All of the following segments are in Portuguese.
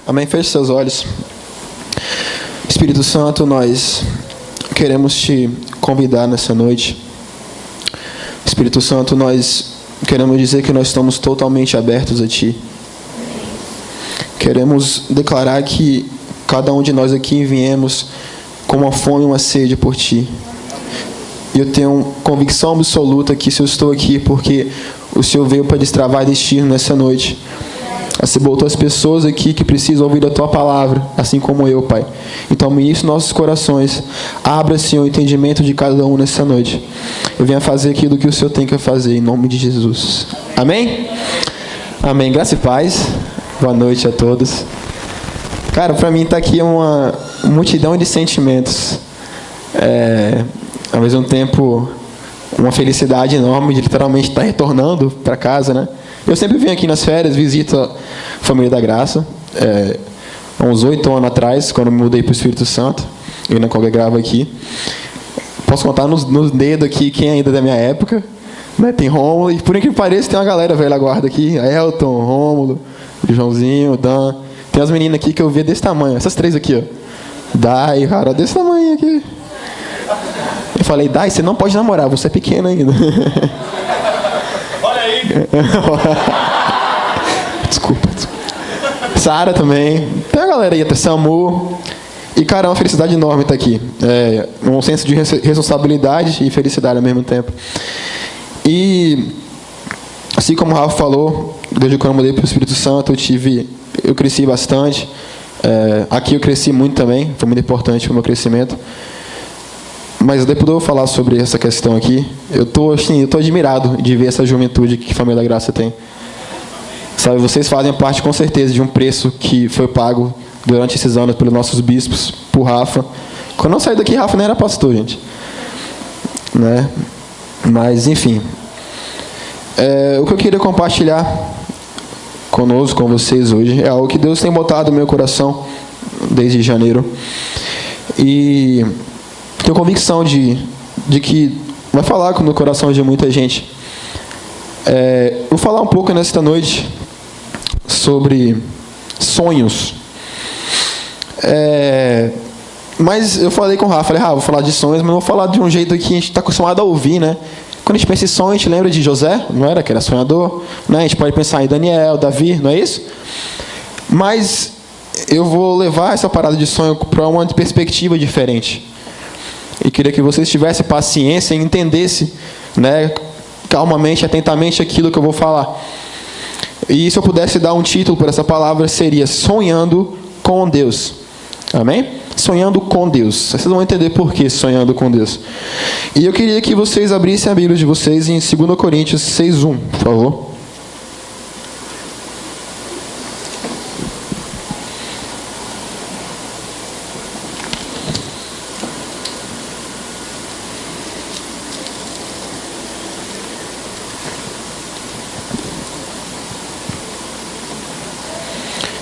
Amém? Feche seus olhos. Espírito Santo, nós queremos te convidar nessa noite. Espírito Santo, nós queremos dizer que nós estamos totalmente abertos a ti. Queremos declarar que cada um de nós aqui viemos com uma fome e uma sede por ti. E eu tenho convicção absoluta que se eu estou aqui porque o Senhor veio para destravar destino nessa noite. Você botou as pessoas aqui que precisam ouvir a Tua palavra, assim como eu, Pai. Então, ministre nossos corações. Abra, Senhor, o entendimento de cada um nessa noite. Eu venho fazer aquilo que o Senhor tem que fazer, em nome de Jesus. Amém? Amém. Graça e paz. Boa noite a todos. Cara, para mim está aqui uma multidão de sentimentos. Ao mesmo tempo, uma felicidade enorme de literalmente estar retornando para casa, né? Eu sempre venho aqui nas férias, visito a Família da Graça. Há uns 8 anos atrás, quando me mudei para o Espírito Santo, eu ainda congregava aqui. Posso contar nos dedos aqui quem ainda é da minha época. Né? Tem Rômulo, e por incrível que pareça, tem uma galera velha guarda aqui. A Elton, Rômulo, o Joãozinho, o Dan. Tem as meninas aqui que eu via desse tamanho. Essas 3 aqui, ó. Dai, cara, desse tamanho aqui. Eu falei, Dai, você não pode namorar, você é pequena ainda. Olha aí. Desculpa. Sara também. Tem a galera aí, até Samu. E, cara, é uma felicidade enorme estar aqui. Um senso de responsabilidade e felicidade ao mesmo tempo. E, assim como o Rafa falou, desde quando eu mudei para o Espírito Santo, eu cresci bastante. Aqui eu cresci muito também, foi muito importante para o meu crescimento. Mas depois eu vou falar sobre essa questão aqui. Eu tô admirado de ver essa juventude que a Família da Graça tem. Sabe, vocês fazem parte com certeza de um preço que foi pago durante esses anos pelos nossos bispos, por Rafa. Quando eu saí daqui, Rafa nem era pastor, gente. Né? Mas, enfim. O que eu queria compartilhar conosco, com vocês hoje, é algo que Deus tem botado no meu coração desde janeiro. E tenho convicção de que vai falar no coração de muita gente. Vou falar um pouco nesta noite sobre sonhos. Mas eu falei com o Rafa, vou falar de sonhos, mas não vou falar de um jeito que a gente está acostumado a ouvir, né? Quando a gente pensa em sonho, a gente lembra de José, não era? Que era sonhador, né? A gente pode pensar em Daniel, Davi, não é isso? Mas eu vou levar essa parada de sonho para uma perspectiva diferente. E queria que vocês tivessem paciência e entendessem, né, calmamente, atentamente aquilo que eu vou falar. E se eu pudesse dar um título para essa palavra, seria Sonhando com Deus. Amém? Sonhando com Deus. Vocês vão entender por que sonhando com Deus. E eu queria que vocês abrissem a Bíblia de vocês em 2 Coríntios 6:1, por favor.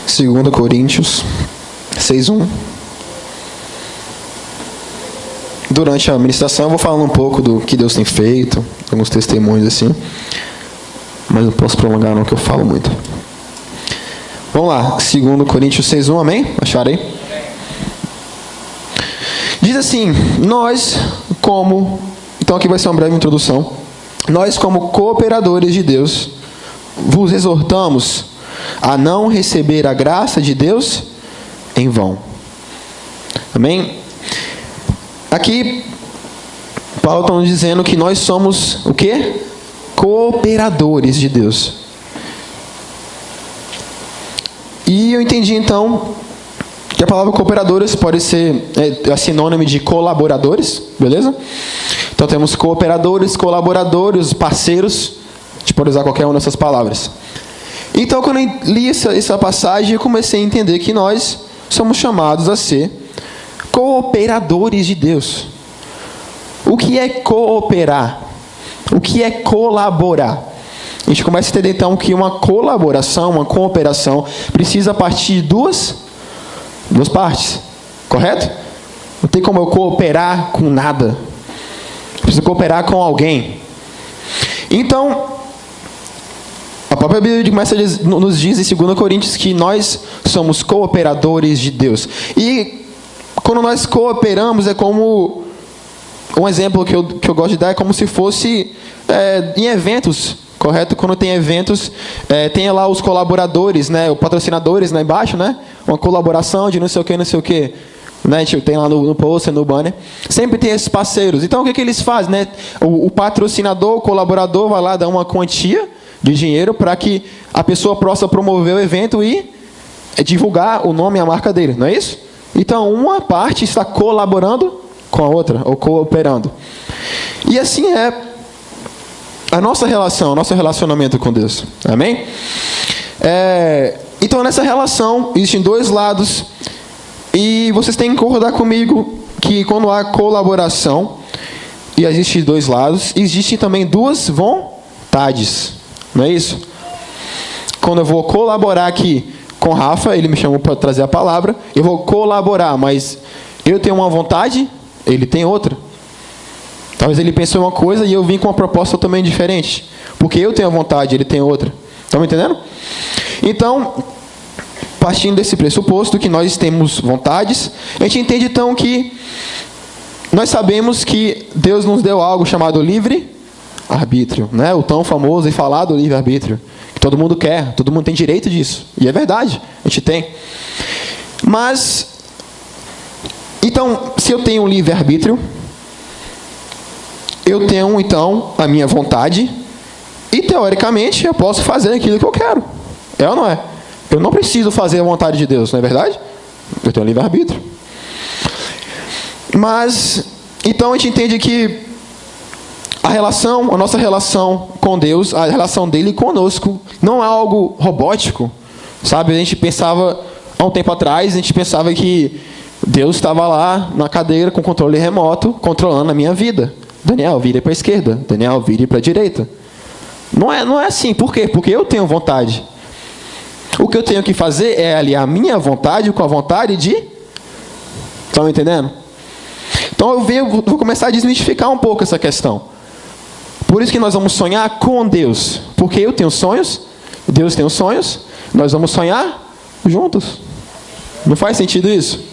Segundo Coríntios 6:1. Durante a ministração eu vou falando um pouco do que Deus tem feito, alguns testemunhos assim, mas não posso prolongar não, que eu falo muito. Vamos lá, 2 Coríntios 6:1, amém? Acharam aí? Diz assim, então aqui vai ser uma breve introdução. Nós como cooperadores de Deus, vos exortamos a não receber a graça de Deus em vão. Amém? Aqui, Paulo está nos dizendo que nós somos o quê? Cooperadores de Deus. E eu entendi então que a palavra cooperadores pode ser sinônimo de colaboradores, beleza? Então temos cooperadores, colaboradores, parceiros. A gente pode usar qualquer uma dessas palavras. Então, quando eu li essa passagem, eu comecei a entender que nós somos chamados a ser cooperadores de Deus. O que é cooperar? O que é colaborar? A gente começa a entender, então, que uma colaboração, uma cooperação, precisa partir de duas partes. Correto? Não tem como eu cooperar com nada. Eu preciso cooperar com alguém. Então, A própria Bíblia nos diz em 2 Coríntios que nós somos cooperadores de Deus. E quando nós cooperamos, é como... Um exemplo que eu gosto de dar é como se fosse em eventos, correto? Quando tem eventos, tem lá os colaboradores, né? Os patrocinadores lá embaixo, né? Uma colaboração de não sei o que, não sei o que. Né? Tem lá no poster, no banner. Sempre tem esses parceiros. Então, o que eles fazem, né? O patrocinador, o colaborador vai lá dar uma quantia de dinheiro para que a pessoa possa promover o evento e divulgar o nome e a marca dele, não é isso? Então, uma parte está colaborando com a outra, ou cooperando. E assim é a nossa relação, o nosso relacionamento com Deus. Amém? Então, nessa relação, existem dois lados. E vocês têm que concordar comigo que quando há colaboração, e existem dois lados, existem também duas vontades. Não é isso? Quando eu vou colaborar aqui com o Rafa, ele me chamou para trazer a palavra, eu vou colaborar, mas eu tenho uma vontade, ele tem outra. Talvez ele pensou uma coisa e eu vim com uma proposta também diferente. Porque eu tenho a vontade, ele tem outra. Estão me entendendo? Então, partindo desse pressuposto que nós temos vontades, a gente entende então que nós sabemos que Deus nos deu algo chamado livre-arbítrio, né? O tão famoso e falado livre-arbítrio, que todo mundo quer, todo mundo tem direito disso. E é verdade, a gente tem. Mas, então, se eu tenho um livre-arbítrio, eu tenho então a minha vontade e, teoricamente, eu posso fazer aquilo que eu quero. É ou não é? Eu não preciso fazer a vontade de Deus, não é verdade? Eu tenho livre-arbítrio. Mas, então a gente entende que a nossa relação com Deus, a relação dele conosco, não é algo robótico. Sabe, a gente pensava, há um tempo atrás, a gente pensava que Deus estava lá na cadeira com controle remoto, controlando a minha vida. Daniel, vire para a esquerda. Daniel, vire para a direita. Não é assim. Por quê? Porque eu tenho vontade. O que eu tenho que fazer é aliar a minha vontade com a vontade de... Estão entendendo? Então eu vou começar a desmistificar um pouco essa questão. Por isso que nós vamos sonhar com Deus. Porque eu tenho sonhos, Deus tem os sonhos, nós vamos sonhar juntos. Não faz sentido isso?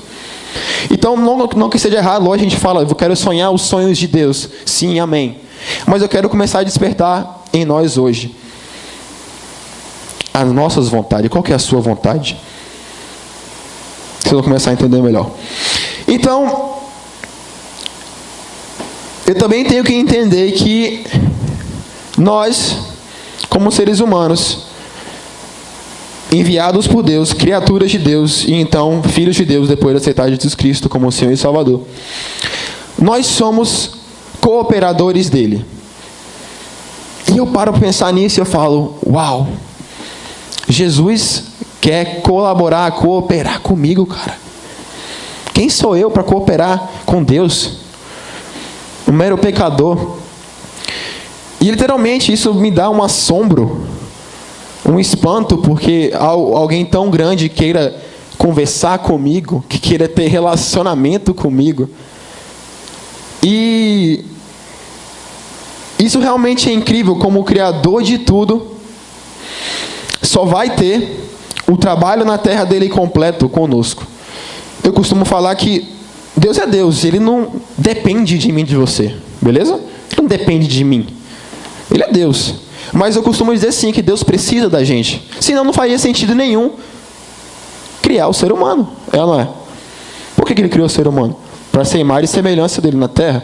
Então, não que seja errado, lógico, a gente fala, eu quero sonhar os sonhos de Deus. Sim, amém. Mas eu quero começar a despertar em nós hoje as nossas vontades. Qual que é a sua vontade? Vocês vão começar a entender melhor. Então, eu também tenho que entender que nós, como seres humanos, enviados por Deus, criaturas de Deus, e então filhos de Deus, depois de aceitar Jesus Cristo como Senhor e Salvador, nós somos cooperadores dele. E eu paro para pensar nisso e eu falo, uau, Jesus quer colaborar, cooperar comigo, cara. Quem sou eu para cooperar com Deus? Um mero pecador. E literalmente isso me dá um assombro, um espanto, porque alguém tão grande queira conversar comigo, que queira ter relacionamento comigo. E isso realmente é incrível, como o Criador de tudo só vai ter o trabalho na terra dele completo conosco. Eu costumo falar que Deus é Deus, ele não depende de mim, de você, beleza? Ele não depende de mim, ele é Deus. Mas eu costumo dizer sim, que Deus precisa da gente, senão não faria sentido nenhum criar o ser humano, é ou não é? Por que ele criou o ser humano? Para ser imagem e semelhança dele na terra,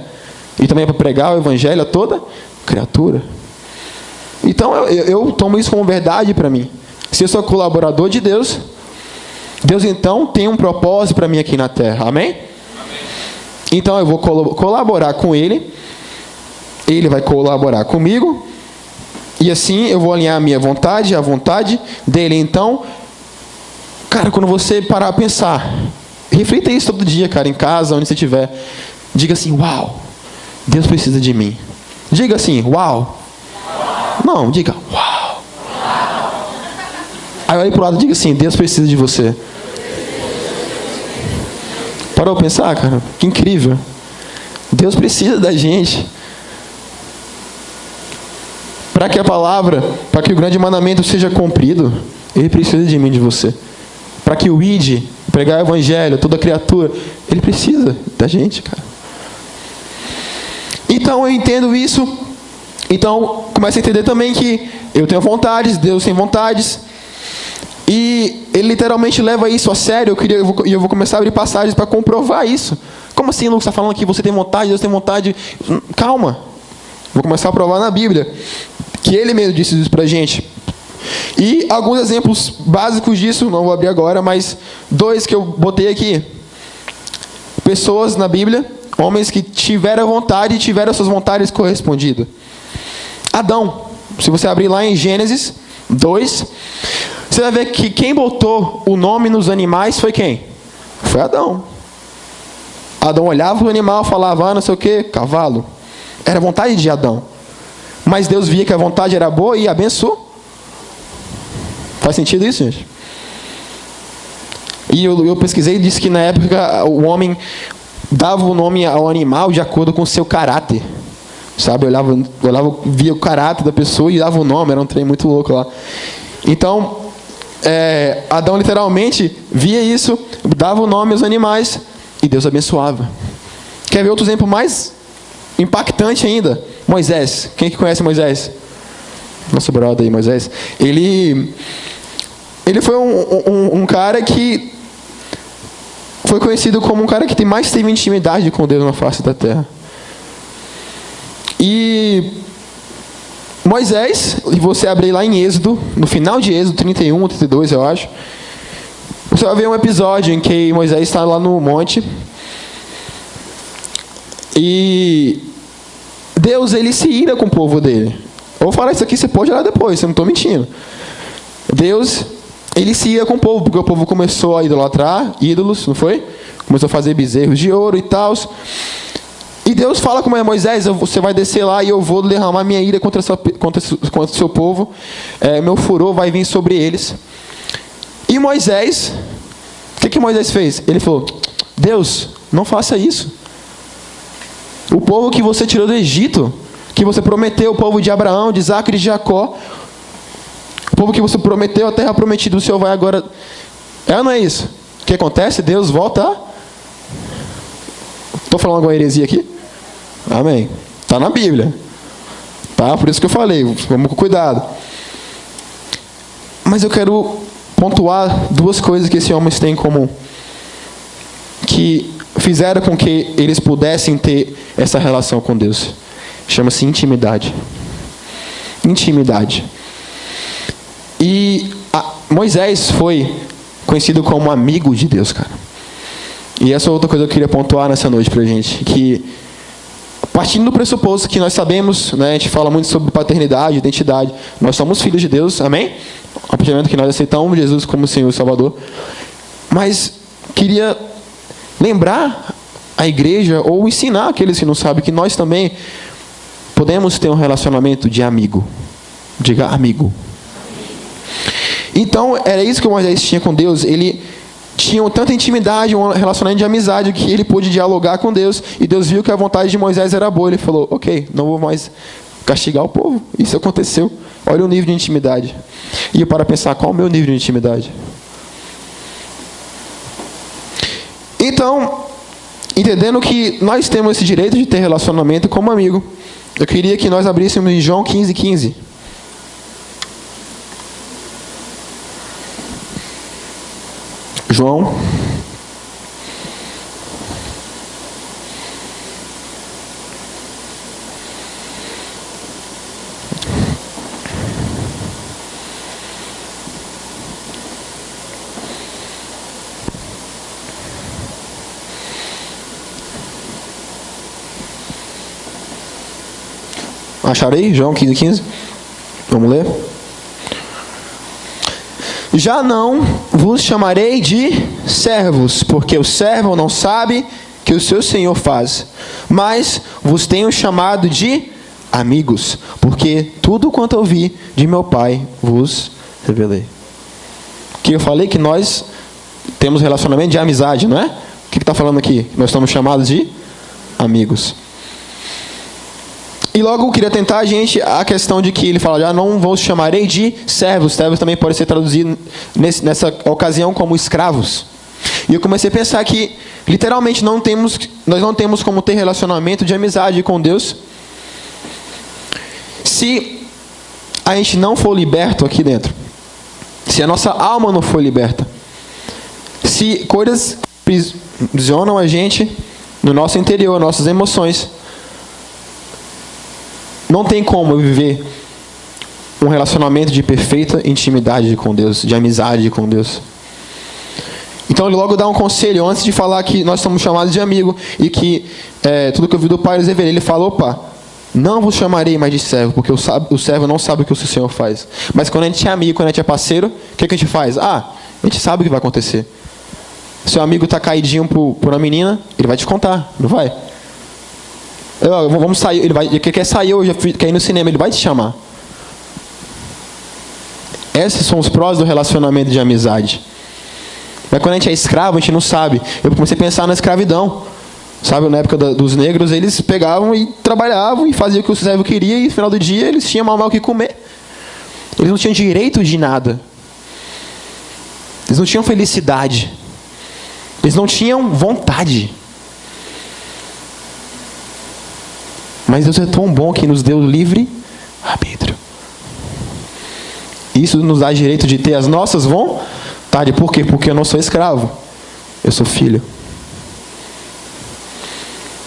e também para pregar o evangelho a toda criatura. Então eu tomo isso como verdade para mim. Se eu sou colaborador de Deus, Deus então tem um propósito para mim aqui na terra, amém? Amém. Então eu vou colaborar com ele, ele vai colaborar comigo, e assim eu vou alinhar a minha vontade, a vontade dele. Então, cara, quando você parar a pensar, reflita isso todo dia, cara, em casa, onde você estiver, diga assim, uau, Deus precisa de mim. Diga assim, uau. Não, diga, uau. Aí olhe para o lado e diga assim, Deus precisa de você. Parou para pensar, cara? Que incrível. Deus precisa da gente para que a palavra, para que o grande mandamento seja cumprido, ele precisa de mim, de você. Para que o ide, pregar o evangelho, toda criatura, ele precisa da gente, cara. Então eu entendo isso. Então começo a entender também que eu tenho vontades, Deus tem vontades. E ele literalmente leva isso a sério. Eu vou começar a abrir passagens para comprovar isso. Como assim, Lucas, está falando que você tem vontade, Deus tem vontade? Calma. Vou começar a provar na Bíblia que ele mesmo disse isso para a gente. E alguns exemplos básicos disso, não vou abrir agora, mas 2 que eu botei aqui. Pessoas na Bíblia, homens que tiveram vontade e tiveram suas vontades correspondidas. Adão. Se você abrir lá em Gênesis 2, você vai ver que quem botou o nome nos animais foi quem? Foi Adão. Adão olhava o animal, falava, não sei o que, cavalo. Era vontade de Adão. Mas Deus via que a vontade era boa e abençoou. Faz sentido isso, gente? E eu pesquisei e disse que na época o homem dava o nome ao animal de acordo com o seu caráter. Sabe? Eu olhava, via o caráter da pessoa e dava o nome. Era um trem muito louco lá. Então, Adão literalmente via isso, dava o nome aos animais e Deus abençoava. Quer ver outro exemplo mais impactante ainda? Moisés. Quem que conhece Moisés? Nosso brother aí, Moisés. Ele foi um cara que foi conhecido como um cara que mais teve intimidade com Deus na face da terra. E Moisés, e você abrir lá em Êxodo, no final de Êxodo 31, 32, eu acho, você vai ver um episódio em que Moisés está lá no monte e Deus, ele se ira com o povo dele. Eu vou falar isso aqui, você pode olhar depois, eu não estou mentindo. Deus, ele se ira com o povo, porque o povo começou a idolatrar ídolos, não foi? Começou a fazer bezerros de ouro e tal. E Deus fala com Moisés, você vai descer lá e eu vou derramar minha ira contra o seu povo. Meu furor vai vir sobre eles. E Moisés, o que Moisés fez? Ele falou, Deus, não faça isso. O povo que você tirou do Egito, que você prometeu, o povo de Abraão, de Isaac e de Jacó, o povo que você prometeu, a terra prometida, o Senhor vai agora... não é isso? O que acontece? Deus volta. Estou falando alguma heresia aqui? Amém. Está na Bíblia. Tá? Por isso que eu falei, vamos com cuidado. Mas eu quero pontuar 2 coisas que esses homens têm em comum, que fizeram com que eles pudessem ter essa relação com Deus. Chama-se intimidade. Intimidade. E Moisés foi conhecido como amigo de Deus, cara. E essa é outra coisa que eu queria pontuar nessa noite pra gente, que partindo do pressuposto que nós sabemos, né, a gente fala muito sobre paternidade, identidade, nós somos filhos de Deus, amém? A partir do momento que nós aceitamos Jesus como Senhor e Salvador. Mas queria lembrar a igreja, ou ensinar aqueles que não sabem, que nós também podemos ter um relacionamento de amigo. Diga amigo. Então, era isso que Moisés tinha com Deus. Ele tinha tanta intimidade, um relacionamento de amizade, que ele pôde dialogar com Deus. E Deus viu que a vontade de Moisés era boa. Ele falou, ok, não vou mais castigar o povo. Isso aconteceu. Olha o nível de intimidade. E eu para pensar, qual é o meu nível de intimidade? Então, entendendo que nós temos esse direito de ter relacionamento como amigo, eu queria que nós abríssemos em João 15:15. João. Acharei? João 15:15. Vamos ler? Já não vos chamarei de servos, porque o servo não sabe que o seu senhor faz, mas vos tenho chamado de amigos, porque tudo quanto ouvi de meu Pai vos revelei. Que eu falei que nós temos relacionamento de amizade, não é? O que está falando aqui? Nós estamos chamados de amigos. E logo eu queria tentar a questão de que ele fala, já não vos chamarei de servos. Servos também pode ser traduzido nessa ocasião como escravos. E eu comecei a pensar que, literalmente, nós não temos como ter relacionamento de amizade com Deus se a gente não for liberto aqui dentro. Se a nossa alma não for liberta. Se coisas aprisionam a gente no nosso interior, nossas emoções. Não tem como viver um relacionamento de perfeita intimidade com Deus, de amizade com Deus. Então ele logo dá um conselho, antes de falar que nós somos chamados de amigo, e que tudo que eu vi do Pai revelar, ele fala, opa, não vos chamarei mais de servo, porque o servo não sabe o que o seu Senhor faz. Mas quando a gente é amigo, quando a gente é parceiro, o que a gente faz? A gente sabe o que vai acontecer. Seu amigo está caidinho por uma menina, ele vai te contar, não vai? Vamos sair, ele quer sair hoje, quer ir no cinema, ele vai te chamar. Esses são os prós do relacionamento de amizade. Mas quando a gente é escravo, a gente não sabe. Eu comecei a pensar na escravidão. Sabe, na época dos negros, eles pegavam e trabalhavam e faziam o que o servo queria, e no final do dia eles tinham mal o que comer. Eles não tinham direito de nada. Eles não tinham felicidade. Eles não tinham vontade. Mas Deus é tão bom que nos deu livre arbítrio. Isso nos dá direito de ter as nossas vontades. Por quê? Porque eu não sou escravo. Eu sou filho.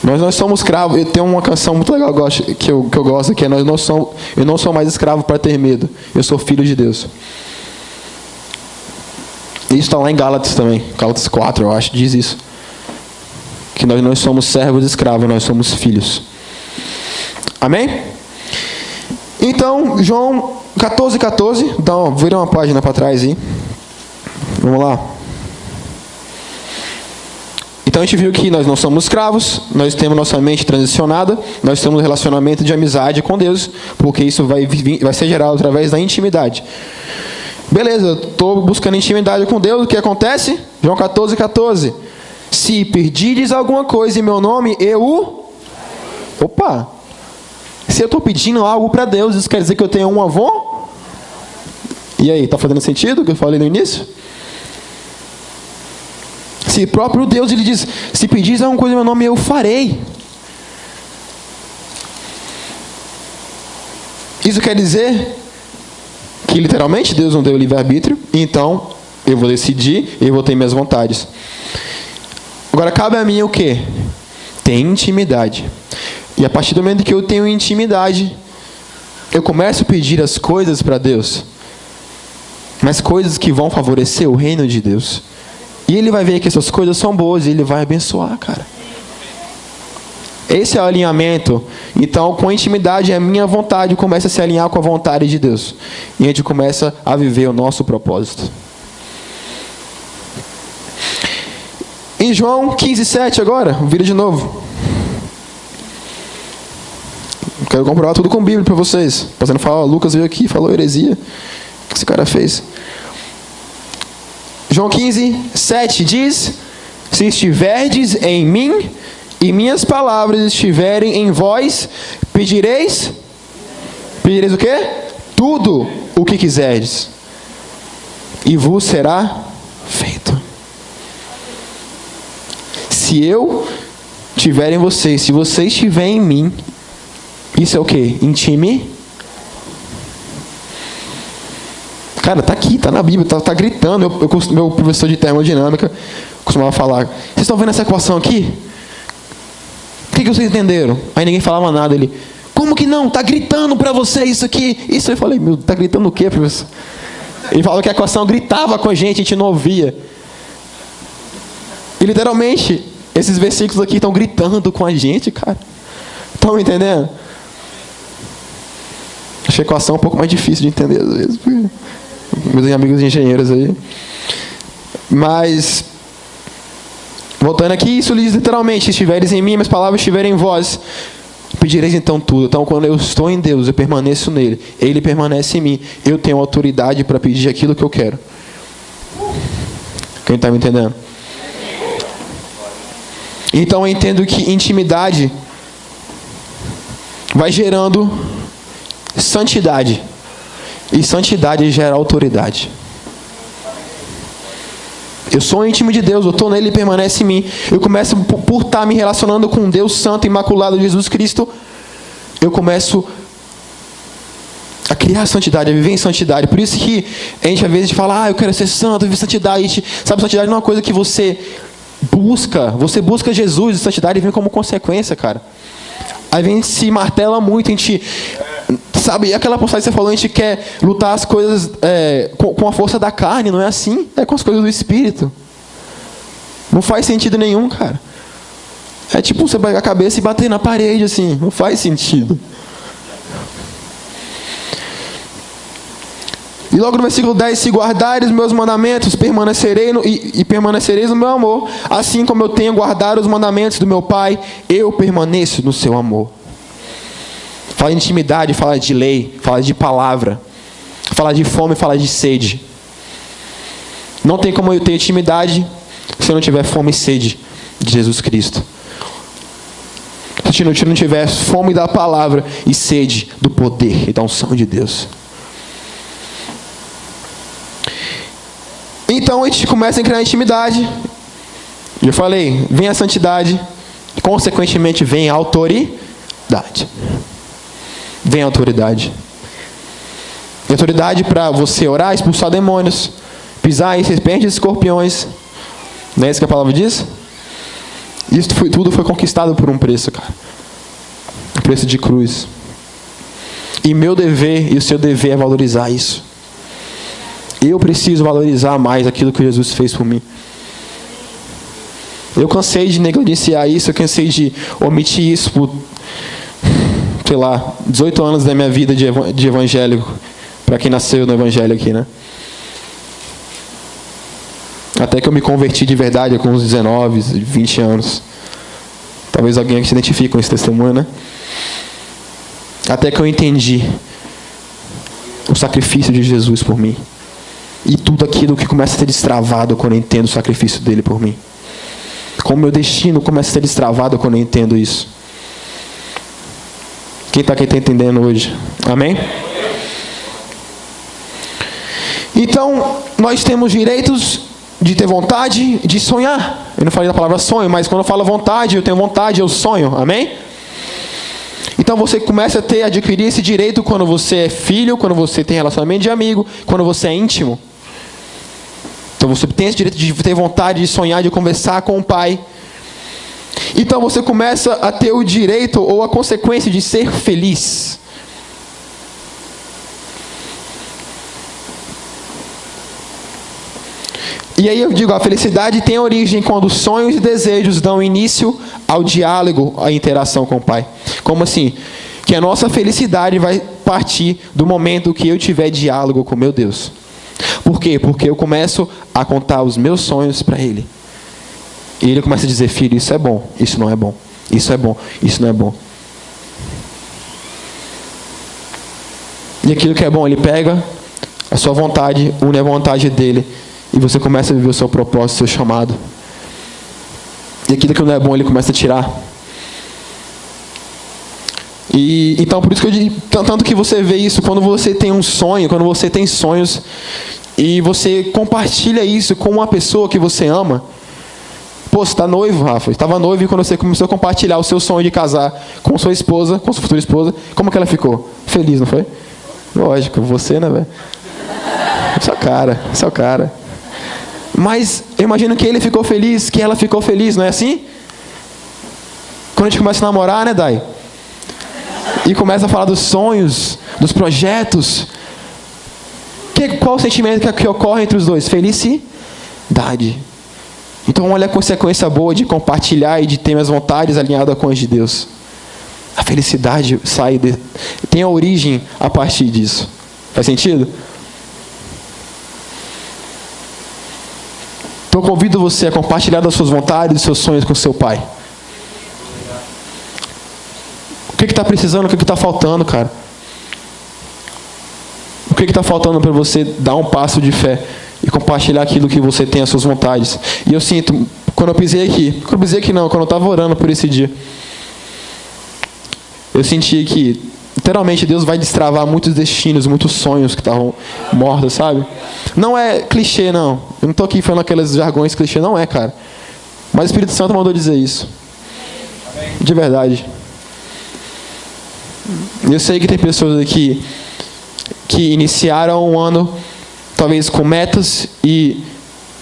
Nós não somos escravos. Eu tenho uma canção muito legal que eu gosto, que é eu não sou mais escravo para ter medo. Eu sou filho de Deus. Isso está lá em Gálatas também. Gálatas 4, eu acho, diz isso. Que nós não somos servos escravos, nós somos filhos. Amém? Então, João 14:14. Então, vira uma página para trás aí. Vamos lá. Então a gente viu que nós não somos escravos, nós temos nossa mente transicionada, nós temos um relacionamento de amizade com Deus, porque isso vai ser gerado através da intimidade. Beleza, eu estou buscando intimidade com Deus, o que acontece? João 14:14. Se pedirdes alguma coisa em meu nome, Opa! Se eu estou pedindo algo para Deus, isso quer dizer que eu tenho um avô? E aí, está fazendo sentido o que eu falei no início? Se próprio Deus, ele diz, se pedis alguma coisa em meu nome, eu farei. Isso quer dizer que literalmente Deus não deu livre-arbítrio, então eu vou decidir, eu vou ter minhas vontades. Agora cabe a mim o quê? Ter intimidade. E a partir do momento que eu tenho intimidade, eu começo a pedir as coisas para Deus. Mas coisas que vão favorecer o reino de Deus. E Ele vai ver que essas coisas são boas e Ele vai abençoar, cara. Esse é o alinhamento. Então, com a intimidade, a minha vontade começa a se alinhar com a vontade de Deus. E a gente começa a viver o nosso propósito. Em João 15:7 agora, vira de novo. Quero comprovar tudo com a Bíblia para vocês. Fazendo falar, Lucas veio aqui, falou heresia. O que esse cara fez? João 15:7 diz: se estiverdes em mim e minhas palavras estiverem em vós, pedireis o quê? Tudo o que quiserdes, e vos será feito. Se eu estiver em vocês, se você estiver em mim, isso é o quê? Intime. Cara, tá aqui, tá na Bíblia, tá gritando. Meu professor de termodinâmica costumava falar: vocês estão vendo essa equação aqui? O que vocês entenderam? Aí ninguém falava nada. Ele: como que não? Tá gritando para você isso aqui. Isso eu falei: meu, tá gritando o quê, professor? Ele falou que a equação gritava com a gente não ouvia. E literalmente, esses versículos aqui estão gritando com a gente, cara. Estão entendendo? Acho a equação um pouco mais difícil de entender às vezes. Meus amigos engenheiros aí. Mas, voltando aqui, isso diz literalmente: se estiveres em mim, minhas palavras estiverem em vós, pedireis então tudo. Então, quando eu estou em Deus, eu permaneço nele, Ele permanece em mim, eu tenho autoridade para pedir aquilo que eu quero. Quem está me entendendo? Então eu entendo que intimidade vai gerando santidade. E santidade gera autoridade. Eu sou íntimo de Deus, eu estou nele e permanece em mim. Eu começo, por estar me relacionando com Deus Santo, Imaculado, Jesus Cristo, eu começo a criar santidade, a viver em santidade. Por isso que a gente às vezes fala, eu quero ser santo, viver santidade. Sabe, santidade não é uma coisa que você busca Jesus, e santidade vem como consequência, cara. Aí a gente se martela muito, a gente, sabe, aquela postagem que você falou, a gente quer lutar as coisas com a força da carne, não é assim, é com as coisas do Espírito. Não faz sentido nenhum, cara. É tipo você pegar a cabeça e bater na parede, assim, não faz sentido. E logo no versículo 10, se guardares os meus mandamentos, permanecereis no meu amor, assim como eu tenho guardado os mandamentos do meu Pai, eu permaneço no seu amor. Fala de intimidade, fala de lei, fala de palavra, fala de fome, fala de sede. Não tem como eu ter intimidade se eu não tiver fome e sede de Jesus Cristo. Se eu não tiver fome da palavra e sede do poder e da unção de Deus. Então a gente começa a criar intimidade. Já falei, vem a santidade, consequentemente vem a autoridade. Vem a autoridade. E autoridade para você orar, expulsar demônios, pisar em serpentes e escorpiões. Não é isso que a palavra diz? Isso tudo foi conquistado por um preço, cara. Um preço de cruz. E meu dever e o seu dever é valorizar isso. Eu preciso valorizar mais aquilo que Jesus fez por mim. Eu cansei de negligenciar isso, eu cansei de omitir isso por, 18 anos da minha vida de evangélico. Para quem nasceu no evangelho aqui, né? Até que eu me converti de verdade com uns 19, 20 anos. Talvez alguém aqui se identifique com esse testemunho, né? Até que eu entendi o sacrifício de Jesus por mim. E tudo aquilo que começa a ser destravado quando eu entendo o sacrifício dele por mim. Como meu destino começa a ser destravado quando eu entendo isso. Quem está aqui está entendendo hoje? Amém? Então, nós temos direitos de ter vontade, de sonhar. Eu não falei da palavra sonho, mas quando eu falo vontade, eu tenho vontade, eu sonho. Amém? Então você começa a adquirir esse direito quando você é filho, quando você tem relacionamento de amigo, quando você é íntimo. Então você tem esse direito de ter vontade de sonhar, de conversar com o Pai. Então você começa a ter o direito ou a consequência de ser feliz. E aí eu digo, a felicidade tem origem quando sonhos e desejos dão início ao diálogo, à interação com o Pai. Como assim? Que a nossa felicidade vai partir do momento que eu tiver diálogo com meu Deus. Por quê? Porque eu começo a contar os meus sonhos para Ele. E Ele começa a dizer, filho, isso é bom, isso não é bom. Isso é bom, isso não é bom. E aquilo que é bom, Ele pega a sua vontade, une a vontade dEle. E você começa a viver o seu propósito, o seu chamado. E aquilo que não é bom, Ele começa a tirar. E então, por isso que eu digo, tanto que você vê isso, quando você tem um sonho, quando você tem sonhos, e você compartilha isso com uma pessoa que você ama. Pô, você está noivo, Rafa. Estava noivo e quando você começou a compartilhar o seu sonho de casar com sua esposa, com sua futura esposa, como que ela ficou? Feliz, não foi? Lógico, você, né, velho? Seu cara. Mas eu imagino que ele ficou feliz, que ela ficou feliz, não é assim? Quando a gente começa a namorar, né, Dai? E começa a falar dos sonhos, dos projetos. Qual o sentimento que ocorre entre os dois? Felicidade. Então olha a consequência boa de compartilhar e de ter minhas vontades alinhadas com as de Deus. A felicidade tem a origem a partir disso. Faz sentido? Então eu convido você a compartilhar das suas vontades e dos seus sonhos com seu Pai. O que está precisando? O que está faltando, cara? O que está faltando para você dar um passo de fé e compartilhar aquilo que você tem, as suas vontades? E eu sinto, quando eu pisei aqui não, quando eu estava orando por esse dia, eu senti que, literalmente, Deus vai destravar muitos destinos, muitos sonhos que estavam mortos, sabe? Não é clichê, não. Eu não estou aqui falando aqueles jargões clichê, não é, cara. Mas o Espírito Santo mandou dizer isso. De verdade. Eu sei que tem pessoas aqui que iniciaram um ano, talvez com metas,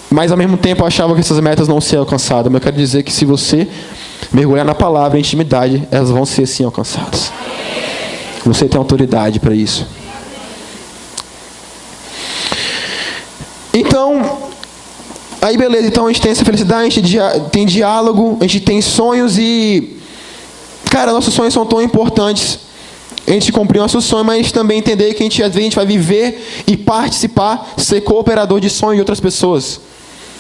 mas ao mesmo tempo achavam que essas metas não seriam alcançadas. Mas eu quero dizer que se você mergulhar na palavra, em intimidade, elas vão ser sim alcançadas. Você tem autoridade para isso. Então, aí beleza, então a gente tem essa felicidade, a gente tem diálogo, a gente tem sonhos e... Cara, nossos sonhos são tão importantes. A gente cumprir nossos sonhos, mas a gente também entender que às vezes a gente vai viver e participar, ser cooperador de sonhos de outras pessoas.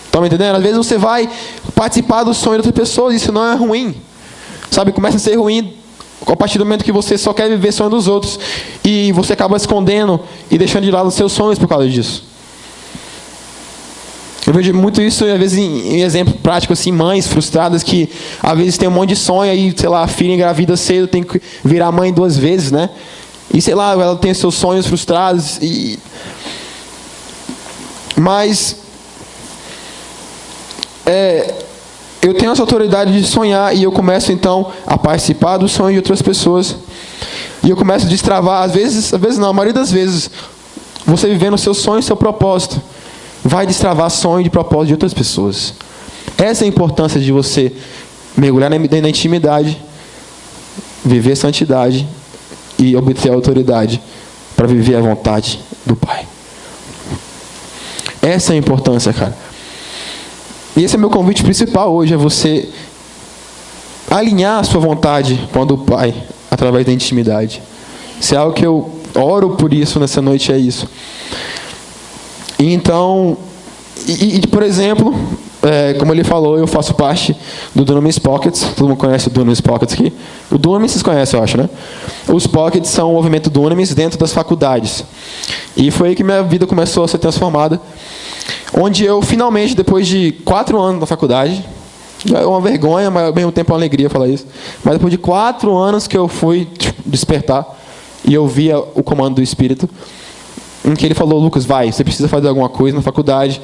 Estão me entendendo? Às vezes você vai participar do sonho de outras pessoas, isso não é ruim. Sabe, começa a ser ruim a partir do momento que você só quer viver o sonho dos outros e você acaba escondendo e deixando de lado os seus sonhos por causa disso. Eu vejo muito isso, às vezes, em exemplo prático, assim, mães frustradas que, às vezes, tem um monte de sonho, aí, sei lá, a filha engravida cedo, tem que virar mãe 2 vezes, né? E, sei lá, ela tem seus sonhos frustrados. Mas, eu tenho essa autoridade de sonhar e eu começo, então, a participar do sonho de outras pessoas. E eu começo a destravar, às vezes não, a maioria das vezes, você vivendo o seu sonho e seu propósito, vai destravar sonho de propósito de outras pessoas. Essa é a importância de você mergulhar na intimidade, viver santidade e obter a autoridade para viver a vontade do Pai. Essa é a importância, cara. E esse é meu convite principal hoje, é você alinhar a sua vontade com a do Pai através da intimidade. Se é algo que eu oro por isso nessa noite, é isso. Então, por exemplo, como ele falou, eu faço parte do Dunamis Pockets. Todo mundo conhece o Dunamis Pockets aqui? O Dunamis vocês conhecem, eu acho, né? Os Pockets são o movimento Dunamis dentro das faculdades. E foi aí que minha vida começou a ser transformada. Onde eu, finalmente, depois de 4 anos na faculdade, é uma vergonha, mas ao mesmo tempo é uma alegria falar isso, mas depois de 4 anos que eu fui despertar, e eu via o comando do Espírito, em que ele falou: Lucas, vai, você precisa fazer alguma coisa na faculdade,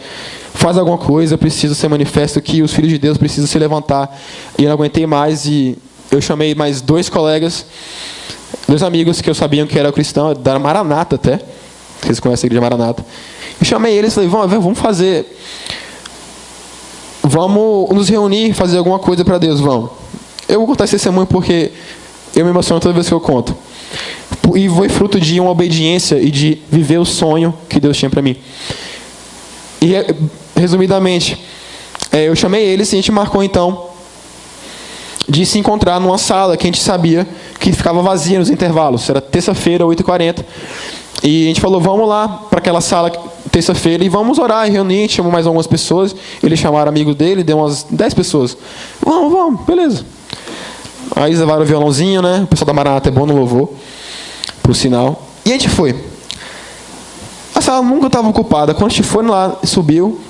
faz alguma coisa, precisa ser manifesto que os filhos de Deus precisam se levantar. E eu não aguentei mais, e eu chamei mais 2 colegas, 2 amigos que eu sabia que eram cristãos, da Maranata até, vocês conhecem a igreja Maranata. Eu chamei eles e falei: vamos nos reunir, fazer alguma coisa para Deus, vamos. Eu vou contar esse testemunho porque eu me emociono toda vez que eu conto. E foi fruto de uma obediência e de viver o sonho que Deus tinha para mim. E, resumidamente, eu chamei eles e a gente marcou, então, de se encontrar numa sala que a gente sabia que ficava vazia nos intervalos. Era terça-feira, 8h40. E a gente falou: vamos lá para aquela sala terça-feira e vamos orar e reunir. A gente chamou mais algumas pessoas. Eles chamaram amigos dele, deu umas 10 pessoas. Vamos, beleza. Aí eles levaram o violãozinho, né? O pessoal da Maranata é bom no louvor, por sinal. E a gente foi. A sala nunca estava ocupada. Quando a gente foi lá e subiu,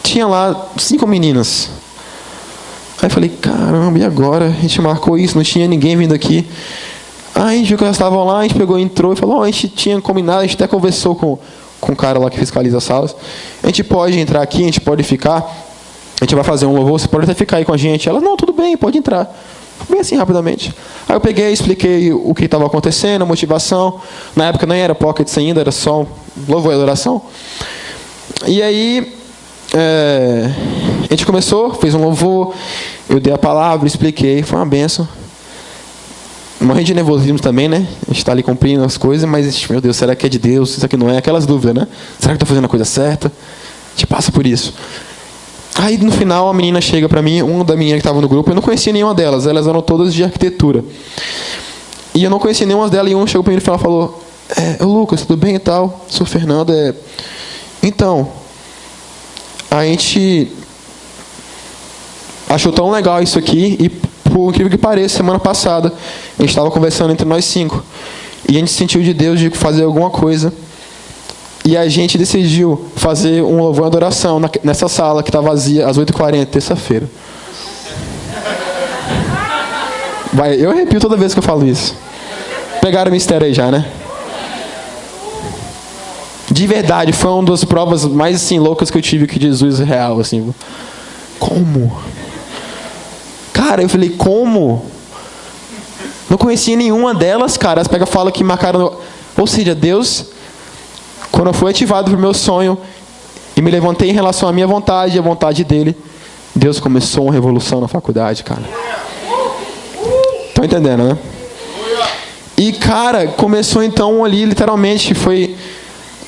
tinha lá 5 meninas. Aí eu falei: caramba, e agora? A gente marcou isso, não tinha ninguém vindo aqui. Aí a gente viu que elas estavam lá, a gente pegou, entrou e falou: a gente tinha combinado, a gente até conversou com o cara lá que fiscaliza as salas. A gente pode entrar aqui, a gente pode ficar, a gente vai fazer um louvor, você pode até ficar aí com a gente. Ela: não, tudo bem, pode entrar. Bem assim, rapidamente. Aí eu peguei, expliquei o que estava acontecendo, a motivação. Na época nem era Pockets ainda, era só louvor e adoração. E aí, a gente começou, fez um louvor, eu dei a palavra, expliquei, foi uma bênção. Morri de nervosismo também, né? A gente está ali cumprindo as coisas, mas, meu Deus, será que é de Deus? Isso aqui não é? Aquelas dúvidas, né? Será que estou fazendo a coisa certa? A gente passa por isso. Aí, no final, a menina chega para mim, uma da menina que estava no grupo, eu não conhecia nenhuma delas, elas eram todas de arquitetura. E eu não conhecia nenhuma delas, e uma chegou para mim e falou: Lucas, tudo bem e tal? Sou o Fernando. Então, a gente achou tão legal isso aqui, e por incrível que pareça, semana passada, a gente estava conversando entre nós 5, e a gente sentiu de Deus de fazer alguma coisa, e a gente decidiu fazer um louvor e adoração nessa sala que está vazia às 8h40, terça-feira. Eu arrepio toda vez que eu falo isso. Pegaram o mistério aí já, né? De verdade, foi uma das provas mais assim, loucas que eu tive que Jesus é real, assim. Como? Cara, eu falei, como? Não conhecia nenhuma delas, cara. As pega fala que marcaram. Ou seja, Deus, quando eu fui ativado pro meu sonho e me levantei em relação à minha vontade e à vontade dele, Deus começou uma revolução na faculdade, cara. Estão entendendo, né? E, cara, começou então ali, literalmente, foi...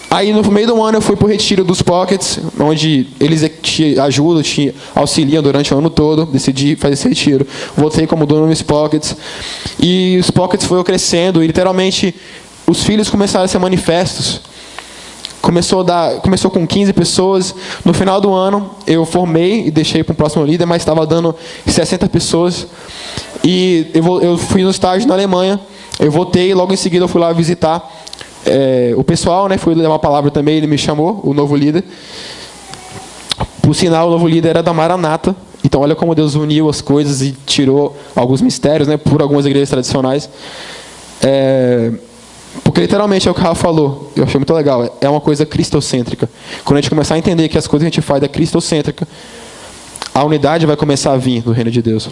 Aí, no meio do ano, eu fui pro retiro dos Pockets, onde eles te ajudam, te auxiliam durante o ano todo. Decidi fazer esse retiro. Voltei como dono dos Pockets. E os Pockets foram crescendo, e literalmente, os filhos começaram a ser manifestos. Começou com 15 pessoas. No final do ano, eu formei e deixei para o próximo líder, mas estava dando 60 pessoas. E eu fui no estágio na Alemanha. Eu voltei e logo em seguida eu fui lá visitar o pessoal, né? Fui dar uma palavra também, ele me chamou, o novo líder. Por sinal, o novo líder era da Maranata. Então, olha como Deus uniu as coisas e tirou alguns mistérios, né? Por algumas igrejas tradicionais. Porque literalmente é o que o Rafa falou. Eu achei muito legal. É uma coisa cristocêntrica. Quando a gente começar a entender que as coisas que a gente faz é cristocêntrica, a unidade vai começar a vir do reino de Deus.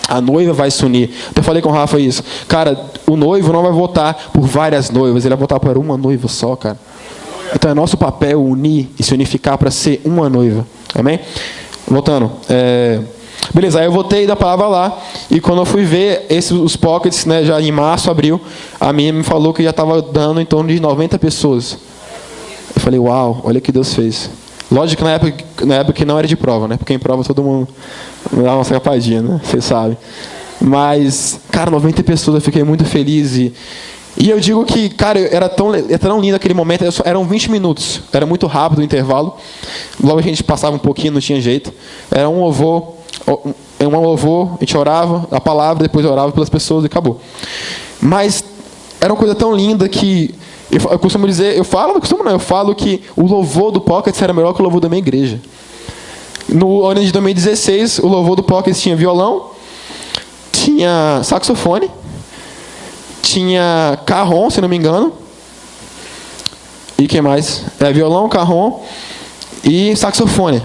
A noiva vai se unir. Até falei com o Rafa isso. Cara, o noivo não vai votar por várias noivas. Ele vai votar por uma noiva só, cara. Então é nosso papel unir e se unificar para ser uma noiva. Amém? Voltando. Beleza, aí eu voltei da palavra lá. E quando eu fui ver os pockets, né, já em março, abril, a minha me falou que já estava dando em torno de 90 pessoas. Eu falei, uau, olha o que Deus fez. Lógico que na época que não era de prova, né? Porque em prova todo mundo dá uma escapadinha, né? Você sabe. Mas, cara, 90 pessoas, eu fiquei muito feliz. E eu digo que, cara, era tão lindo aquele momento. Eram 20 minutos. Era muito rápido o intervalo. Logo a gente passava um pouquinho, não tinha jeito. Era um louvor, a gente orava a palavra, depois orava pelas pessoas e acabou. Mas era uma coisa tão linda que... Eu costumo dizer, eu falo que o louvor do Pockets era melhor que o louvor da minha igreja. No ano de 2016, o louvor do Pockets tinha violão, tinha saxofone, tinha carrom, se não me engano. E que mais? Violão, carrom e saxofone.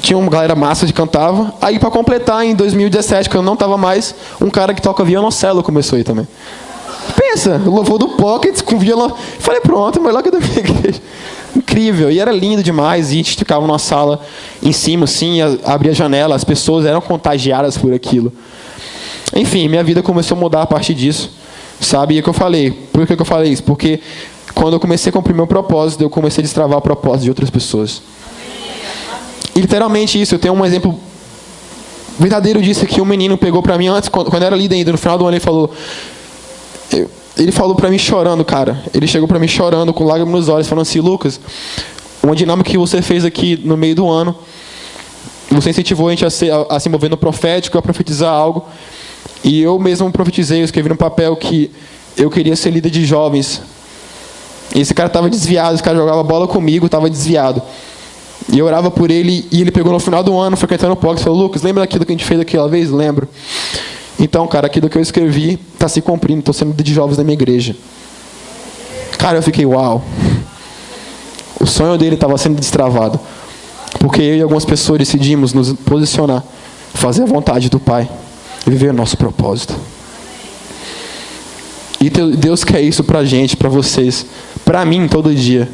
Tinha uma galera massa que cantava. Aí, para completar, em 2017, quando eu não estava mais, um cara que toca violoncelo começou aí também. Pensa, o louvor do Pockets com violão. Falei, pronto, melhor que da minha igreja. Incrível, e era lindo demais. E a gente ficava numa sala em cima, assim, abria a janela, as pessoas eram contagiadas por aquilo. Enfim, minha vida começou a mudar a partir disso. Sabe? E é o que eu falei. Por que eu falei isso? Porque quando eu comecei a cumprir meu propósito, eu comecei a destravar o propósito de outras pessoas. E literalmente isso, eu tenho um exemplo verdadeiro disso que um menino pegou pra mim antes, quando eu era líder ainda, no final do ano, ele falou pra mim chorando, cara. Ele chegou pra mim chorando, com lágrimas nos olhos, falando assim, Lucas, uma dinâmica que você fez aqui no meio do ano, você incentivou a gente a se mover no profético, a profetizar algo. E eu mesmo profetizei, eu escrevi no papel que eu queria ser líder de jovens. E esse cara estava desviado, esse cara jogava bola comigo, estava desviado. E eu orava por ele, e ele pegou no final do ano, frequentando o POC, e falou, Lucas, lembra daquilo que a gente fez aquela vez? Lembro. Então, cara, aquilo que eu escrevi está se cumprindo, estou sendo líder de jovens da minha igreja. Cara, eu fiquei, uau. O sonho dele estava sendo destravado. Porque eu e algumas pessoas decidimos nos posicionar, fazer a vontade do Pai, viver o nosso propósito. E Deus quer isso pra gente, pra vocês, pra mim, todo dia.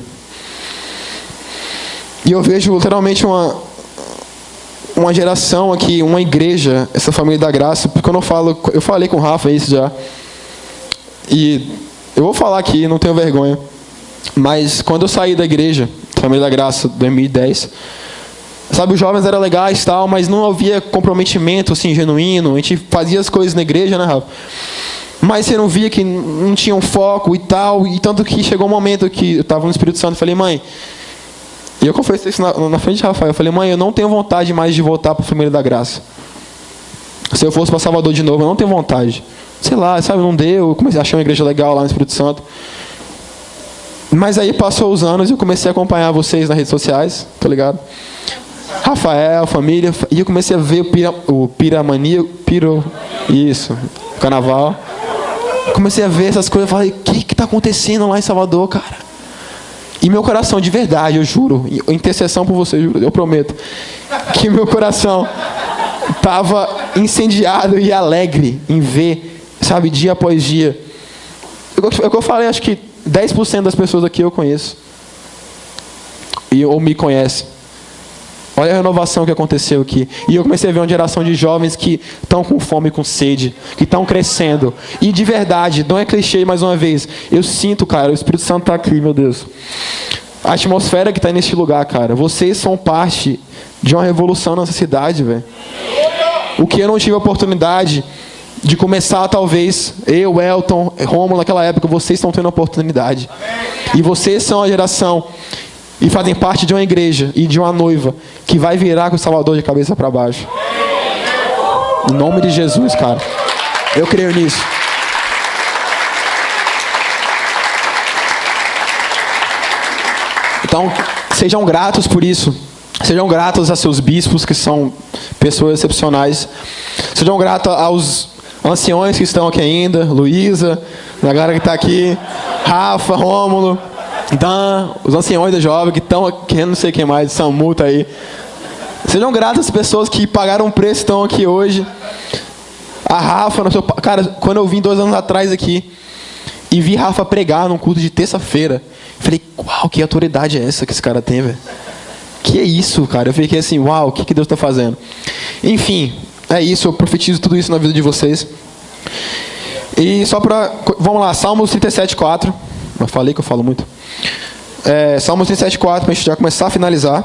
E eu vejo literalmente uma geração aqui, uma igreja, essa família da graça, porque quando eu falei com o Rafa isso já, e eu vou falar aqui, não tenho vergonha, mas quando eu saí da igreja, família da graça, 2010, sabe, os jovens eram legais e tal, mas não havia comprometimento assim, genuíno, a gente fazia as coisas na igreja, né, Rafa? Mas você não via que não tinha um foco e tal, e tanto que chegou um momento que eu estava no Espírito Santo e falei, mãe, e eu confessei isso na frente de Rafael, eu falei, mãe, eu não tenho vontade mais de voltar para a família da graça. Se eu fosse para Salvador de novo, eu não tenho vontade. Sei lá, sabe, não deu, eu comecei a achar uma igreja legal lá no Espírito Santo. Mas aí passou os anos e eu comecei a acompanhar vocês nas redes sociais, tá ligado? Rafael, família, e eu comecei a ver Isso, carnaval. Comecei a ver essas coisas, falei, o que está acontecendo lá em Salvador, cara? E meu coração, de verdade, eu juro, intercessão por você, eu prometo, que meu coração estava incendiado e alegre em ver, sabe, dia após dia. É o que eu falei, acho que 10% das pessoas aqui eu conheço. Ou me conhecem. Olha a renovação que aconteceu aqui. E eu comecei a ver uma geração de jovens que estão com fome e com sede, que estão crescendo. E de verdade, não é clichê mais uma vez, eu sinto, cara, o Espírito Santo está aqui, meu Deus. A atmosfera que está neste lugar, cara. Vocês são parte de uma revolução nessa cidade, velho. O que eu não tive a oportunidade de começar, talvez, eu, Elton, Romulo, naquela época, vocês estão tendo a oportunidade. E vocês são a geração e fazem parte de uma igreja e de uma noiva que vai virar com o Salvador de cabeça para baixo. Em nome de Jesus, cara. Eu creio nisso. Então, sejam gratos por isso. Sejam gratos a seus bispos, que são pessoas excepcionais. Sejam gratos aos anciões que estão aqui ainda. Luísa, a galera que está aqui. Rafa, Rômulo, Dan, os anciões da jovem que estão aqui, não sei quem mais, Samu tá aí. Sejam gratos às pessoas que pagaram o preço e estão aqui hoje. A Rafa, cara, quando eu vim 2 anos atrás aqui e vi Rafa pregar num culto de terça-feira, falei, uau, que autoridade é essa que esse cara tem, velho? Que é isso, cara? Eu fiquei assim, uau, o que Deus está fazendo? Enfim, é isso, eu profetizo tudo isso na vida de vocês. E só para, vamos lá, Salmos 37:4. Eu falei que eu falo muito. Salmos 37:4, para a gente já começar a finalizar.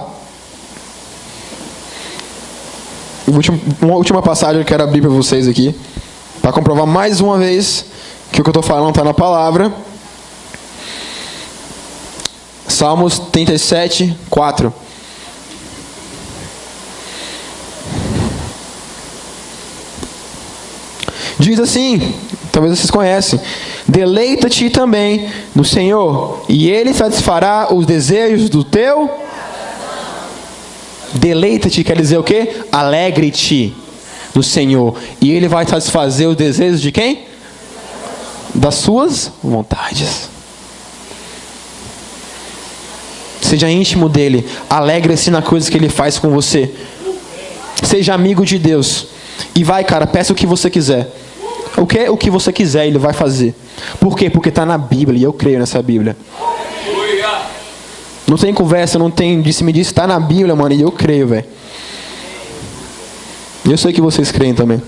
Uma última passagem que eu quero abrir para vocês aqui, para comprovar mais uma vez que o que eu estou falando está na palavra. Salmos 37:4. Diz assim, talvez vocês conhecem: deleita-te também no Senhor, e Ele satisfará os desejos do teu. Deleita-te quer dizer o quê? Alegre-te no Senhor, e Ele vai satisfazer os desejos de quem? Das suas vontades. Seja íntimo dele, alegre-se na coisa que Ele faz com você. Seja amigo de Deus. E vai, cara, peça o que você quiser. O que você quiser, Ele vai fazer. Por quê? Porque está na Bíblia, e eu creio nessa Bíblia. Não tem conversa, não tem disse-me-disse, está na Bíblia, mano, e eu creio, velho. E eu sei que vocês creem também.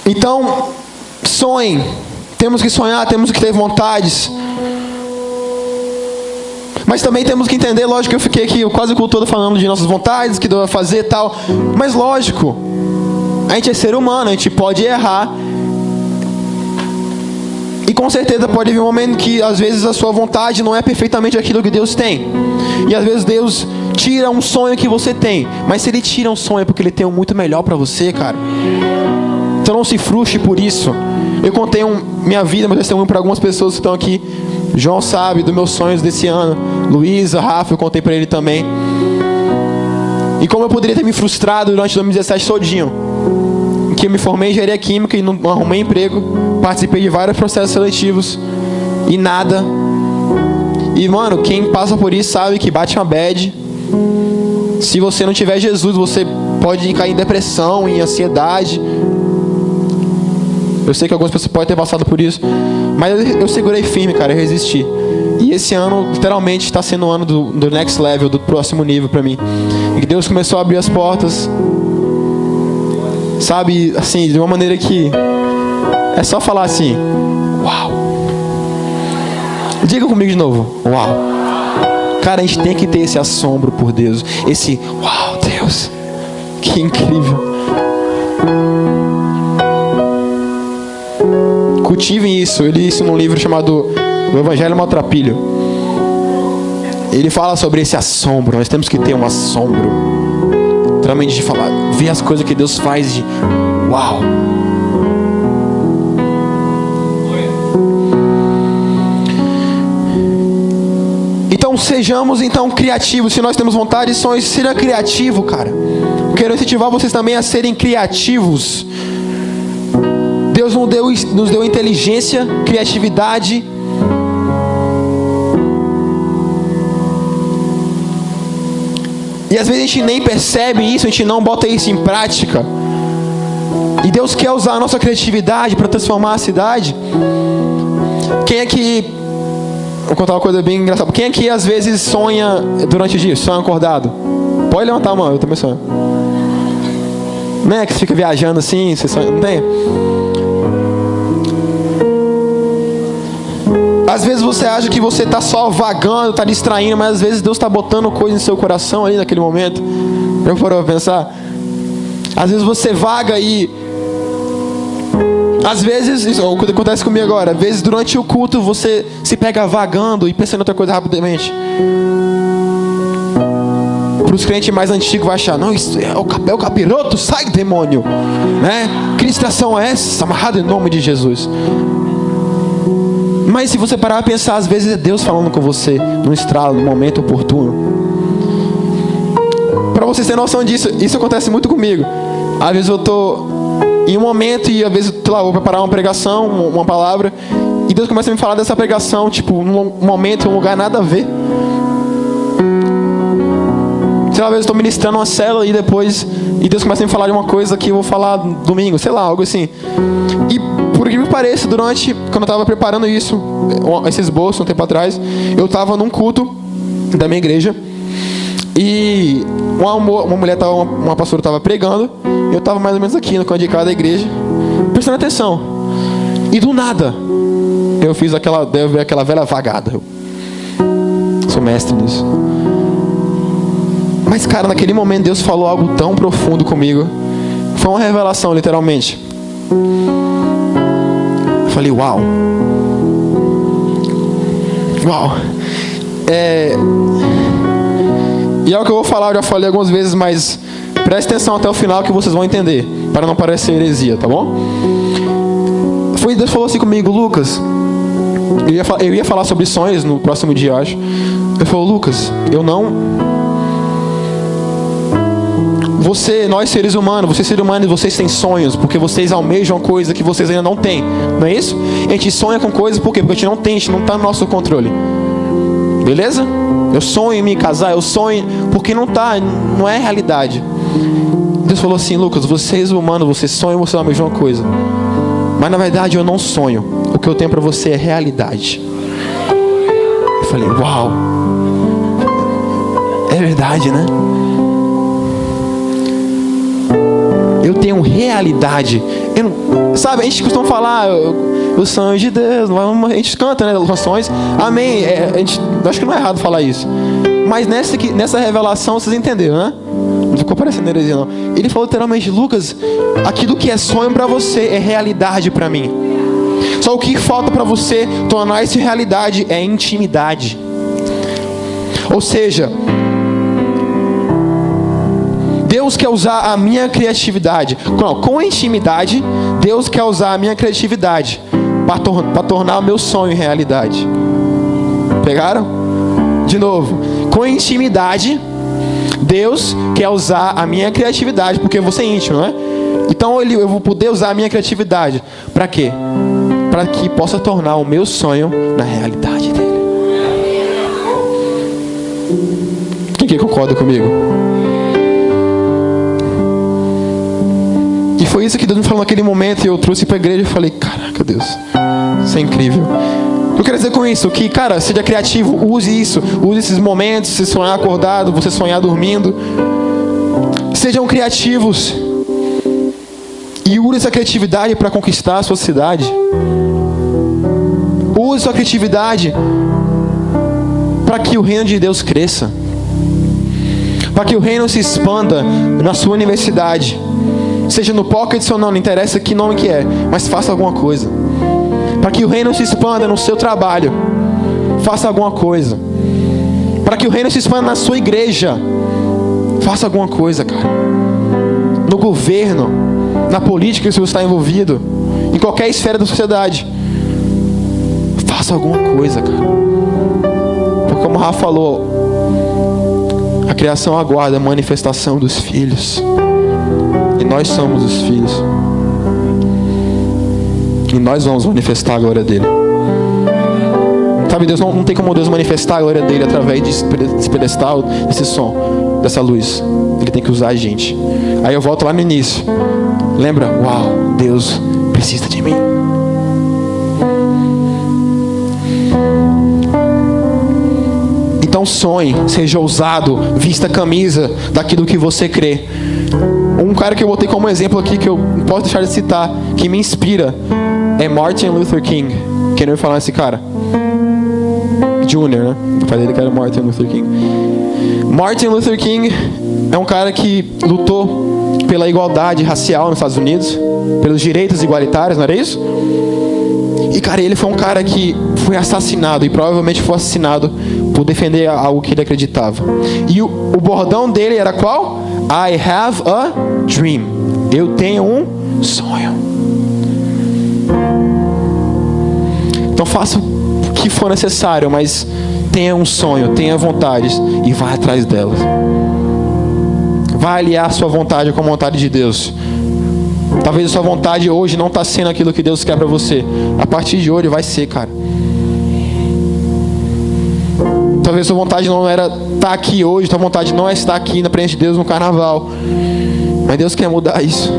Então, sonhem. Temos que sonhar, temos que ter vontades. Mas também temos que entender, lógico que eu fiquei aqui quase o culto todo falando de nossas vontades, que deve fazer e tal. Mas lógico, a gente é ser humano, a gente pode errar. E com certeza pode vir um momento que às vezes a sua vontade não é perfeitamente aquilo que Deus tem. E às vezes Deus tira um sonho que você tem. Mas se Ele tira um sonho é porque Ele tem um muito melhor para você, cara. Então não se frustre por isso. Eu contei minha vida, meu testemunho para algumas pessoas que estão aqui. João sabe dos meus sonhos desse ano. Luísa, Rafa, eu contei para ele também. E como eu poderia ter me frustrado durante 2017 todinho. Que eu me formei em engenharia química e não arrumei emprego. Participei de vários processos seletivos. E nada. E mano, quem passa por isso sabe que bate uma bad. Se você não tiver Jesus, você pode cair em depressão, em ansiedade. Eu sei que algumas pessoas podem ter passado por isso. Mas eu segurei firme, cara, eu resisti. E esse ano, literalmente, está sendo o ano do next level, do próximo nível pra mim. E que Deus começou a abrir as portas. Sabe, assim, de uma maneira que é só falar assim, uau. Diga comigo de novo, uau. Cara, a gente tem que ter esse assombro por Deus. Esse, uau, Deus, que incrível. Cultivem isso. Eu li isso num livro chamado O Evangelho Maltrapilho. Ele fala sobre esse assombro. Nós temos que ter um assombro. Realmente de falar, ver as coisas que Deus faz de uau. Então Então sejamos então criativos. Se nós temos vontade e sonhos, seja criativo, cara. Quero incentivar vocês também a serem criativos. Deus nos deu inteligência, criatividade. E às vezes a gente nem percebe isso, a gente não bota isso em prática. E Deus quer usar a nossa criatividade para transformar a cidade. Quem é que... Vou contar uma coisa bem engraçada. Quem aqui às vezes sonha durante o dia? Sonha acordado? Pode levantar a mão, eu também sonho. Não é que você fica viajando assim, você sonha, não tem? Às vezes você acha que você está só vagando, está distraindo, mas às vezes Deus está botando coisa no seu coração ali naquele momento. Eu parou pra pensar? Às vezes você vaga e... Às vezes, isso é o que acontece comigo agora. Às vezes durante o culto você se pega vagando e pensando em outra coisa rapidamente. Para os crentes mais antigos vai achar, não, isso é o capiroto, sai demônio, né? Que distração é essa? Amarrado em nome de Jesus. Mas se você parar a pensar, às vezes é Deus falando com você num estralo, no momento oportuno. Para vocês terem noção disso, isso acontece muito comigo. Às vezes eu tô em um momento e às vezes eu vou preparar uma pregação, uma palavra, e Deus começa a me falar dessa pregação, tipo, num momento, num lugar nada a ver. Sei lá, às vezes eu estou ministrando uma célula e Deus começa a me falar de uma coisa que eu vou falar domingo, sei lá, algo assim. E por que me pareça, quando eu estava preparando isso, esse esboço um tempo atrás, eu estava num culto da minha igreja e uma pastora estava pregando, e eu estava mais ou menos aqui no canto de cá da igreja, prestando atenção. E do nada, eu fiz aquela velha vagada. Eu sou mestre nisso. Mas, cara, naquele momento Deus falou algo tão profundo comigo. Foi uma revelação, literalmente. Eu falei, uau. E é o que eu vou falar, eu já falei algumas vezes, mas preste atenção até o final que vocês vão entender, para não parecer heresia, tá bom? Deus falou assim comigo, Lucas, eu ia falar sobre sonhos no próximo dia, eu acho. Ele falou, Lucas, nós seres humanos, vocês têm sonhos, porque vocês almejam coisa que vocês ainda não têm, não é isso? A gente sonha com coisas, por quê? Porque a gente não está no nosso controle. Beleza? Eu sonho em me casar, eu sonho, porque não é realidade. Deus falou assim, Lucas, vocês humanos, vocês sonham, vocês almejam uma coisa, mas na verdade eu não sonho. O que eu tenho para você é realidade. Eu falei, uau. É verdade, né? Eu tenho realidade. Sabe, a gente costuma falar o sonho de Deus. A gente canta, né, canções. Amém. Acho que não é errado falar isso. Mas nessa revelação vocês entenderam, né? Não ficou parecendo heresia, não. Ele falou literalmente, Lucas, aquilo que é sonho para você é realidade para mim. Só o que falta para você tornar isso realidade é intimidade. Ou seja, Deus quer usar a minha criatividade. Com a intimidade, Deus quer usar a minha criatividade para tornar o meu sonho realidade. Pegaram? De novo. Com a intimidade, Deus quer usar a minha criatividade, porque eu vou ser íntimo, não é? Então eu vou poder usar a minha criatividade. Para quê? Para que possa tornar o meu sonho na realidade dele. Quem que concorda comigo? E foi isso que Deus me falou naquele momento. E eu trouxe para a igreja e falei, caraca, Deus, isso é incrível. Eu quero dizer com isso que, cara, seja criativo, use isso. Use esses momentos, você sonhar acordado, você sonhar dormindo. Sejam criativos. E use essa criatividade para conquistar a sua cidade. Use sua criatividade para que o reino de Deus cresça. Para que o reino se expanda na sua universidade. Seja no Pocket ou não interessa que nome que é, mas faça alguma coisa. Para que o reino se expanda no seu trabalho, faça alguma coisa. Para que o reino se expanda na sua igreja, faça alguma coisa, cara. No governo, na política que você está envolvido, em qualquer esfera da sociedade, faça alguma coisa, cara. Porque como o Rafa falou, a criação aguarda a manifestação dos filhos. E nós somos os filhos. E nós vamos manifestar a glória dele. Sabe, Deus não tem como Deus manifestar a glória dele através desse pedestal, desse som, dessa luz. Ele tem que usar a gente. Aí eu volto lá no início. Lembra? Uau, Deus precisa de mim. Então sonhe, seja ousado, vista a camisa daquilo que você crê. Um cara que eu botei como exemplo aqui, que eu não posso deixar de citar, que me inspira, é Martin Luther King. Quem não vai falar desse cara? Jr., né? O pai dele que era Martin Luther King. Martin Luther King é um cara que lutou pela igualdade racial nos Estados Unidos, pelos direitos igualitários, não era isso? E cara, ele foi um cara que foi assassinado, e provavelmente foi assassinado por defender algo que ele acreditava. E o bordão dele era qual? I have a dream. Eu tenho um sonho. Então faça o que for necessário, mas tenha um sonho, tenha vontades e vá atrás delas. Vai aliar a sua vontade com a vontade de Deus. Talvez a sua vontade hoje não está sendo aquilo que Deus quer para você. A partir de hoje vai ser, cara. Talvez a sua vontade não era estar aqui hoje. Sua vontade não é estar aqui na presença de Deus no carnaval. Mas Deus quer mudar isso.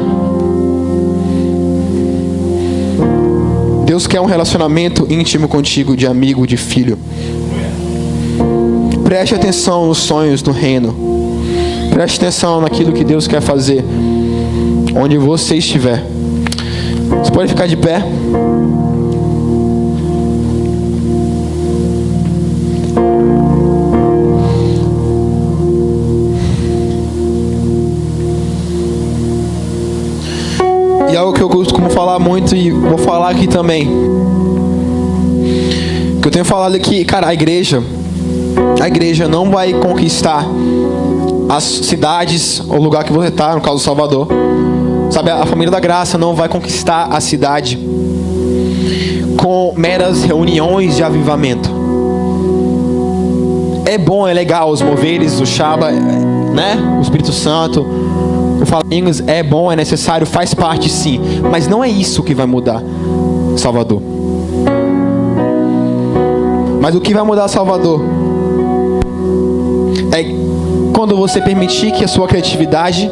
Deus quer um relacionamento íntimo contigo, de amigo, de filho. Preste atenção nos sonhos do reino. Preste atenção naquilo que Deus quer fazer, onde você estiver. Você pode ficar de pé. E algo que eu costumo falar muito e vou falar aqui também, que eu tenho falado aqui, cara, a igreja não vai conquistar as cidades, o lugar que você está, no caso Salvador. Sabe, a família da graça não vai conquistar a cidade com meras reuniões de avivamento. É bom, é legal, os moveres, o Shaba, né? O Espírito Santo, o Falamos, é bom, é necessário, faz parte sim. Mas não é isso que vai mudar Salvador. Mas o que vai mudar Salvador é quando você permitir que a sua criatividade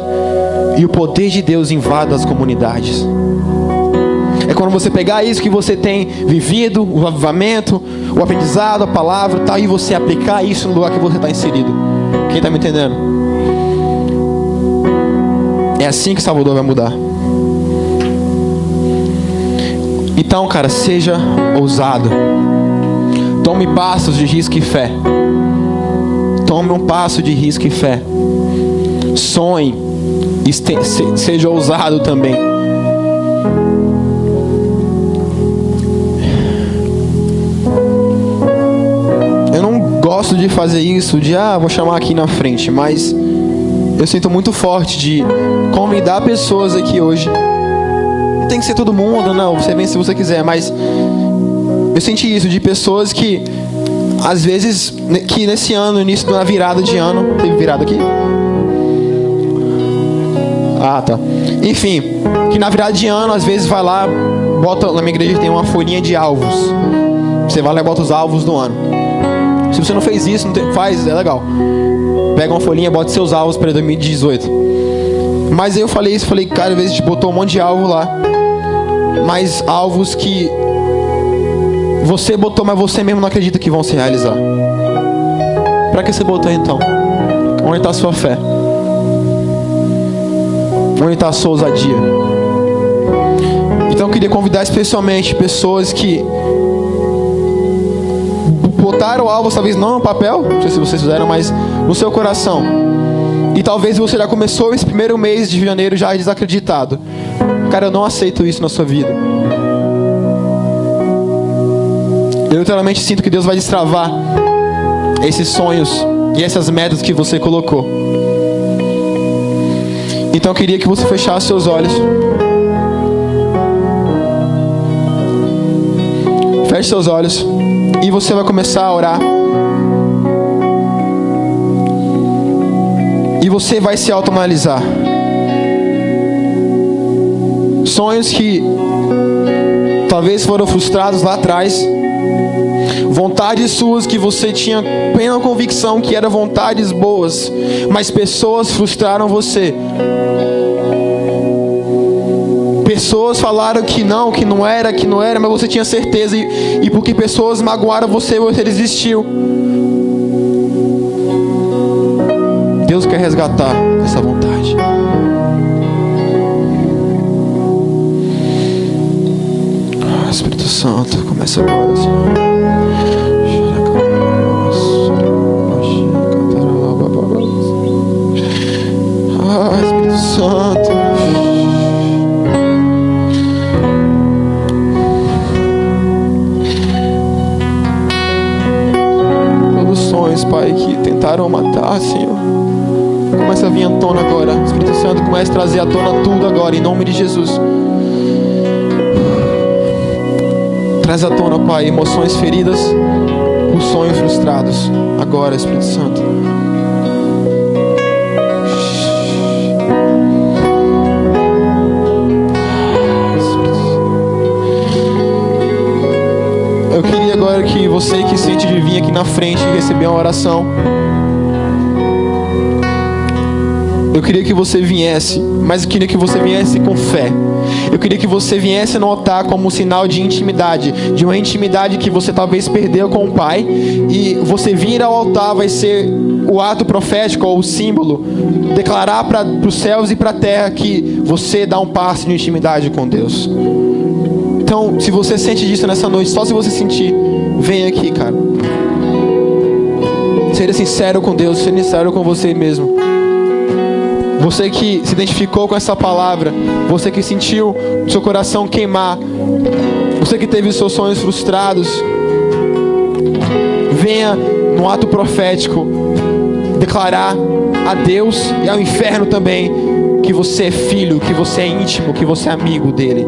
e o poder de Deus invada as comunidades. É quando você pegar isso que você tem vivido, o avivamento, o aprendizado, a palavra, tá, e você aplicar isso no lugar que você está inserido. Quem está me entendendo? É assim que Salvador vai mudar. Então, cara, seja ousado. Tome passos de risco e fé. Tome um passo de risco e fé. Sonhe. Seja ousado também. Eu não gosto de fazer isso, vou chamar aqui na frente, mas eu sinto muito forte de convidar pessoas aqui hoje. Não tem que ser todo mundo, não, você vem se você quiser, mas eu senti isso de pessoas que às vezes, que nesse ano, início da virada de ano, teve virada aqui? Ah, tá. Enfim, que na virada de ano, às vezes vai lá, bota, na minha igreja tem uma folhinha de alvos. Você vai lá e bota os alvos do ano. Se você não fez isso, faz, é legal. Pega uma folhinha, bota seus alvos para 2018. Mas aí eu falei isso, cara, às vezes a gente botou um monte de alvo lá. Mas alvos que você botou, mas você mesmo não acredita que vão se realizar. Pra que você botou então? Onde está a sua fé? Onde está a sua ousadia? Então eu queria convidar especialmente pessoas que botaram alvos, talvez não no papel, não sei se vocês fizeram, mas no seu coração. E talvez você já começou esse primeiro mês de janeiro já desacreditado. Cara, eu não aceito isso na sua vida. Eu literalmente sinto que Deus vai destravar esses sonhos e essas metas que você colocou. Então eu queria que você fechasse seus olhos. Feche seus olhos. E você vai começar a orar. você vai se autoanalisar. Sonhos que talvez foram frustrados lá atrás. Vontades suas que você tinha plena convicção que eram vontades boas, mas pessoas frustraram você. Pessoas falaram que não era, mas você tinha certeza, e porque pessoas magoaram você, você desistiu. Deus quer resgatar essa vontade. Espírito Santo, começa agora, Senhor. Espírito Santo. Todos os sonhos, Pai, que tentaram matar, Senhor, começa a vir à tona agora. Espírito Santo, começa a trazer à tona tudo agora, em nome de Jesus. Traz à tona, Pai, emoções feridas por sonhos frustrados. Agora, Espírito Santo. Eu queria agora que você que sente de vir aqui na frente e receber uma oração. Eu queria que você viesse, mas eu queria que você viesse com fé. Eu queria que você viesse no altar como um sinal de intimidade, de uma intimidade que você talvez perdeu com o Pai, e você vir ao altar vai ser o ato profético ou o símbolo, declarar para os céus e para a terra que você dá um passo de intimidade com Deus. Então, se você sente disso nessa noite, só se você sentir, vem aqui, cara. Seja sincero com Deus, seja sincero com você mesmo. Você que se identificou com essa palavra, você que sentiu seu coração queimar, você que teve seus sonhos frustrados, venha no ato profético declarar a Deus e ao inferno também que você é filho, que você é íntimo, que você é amigo dele.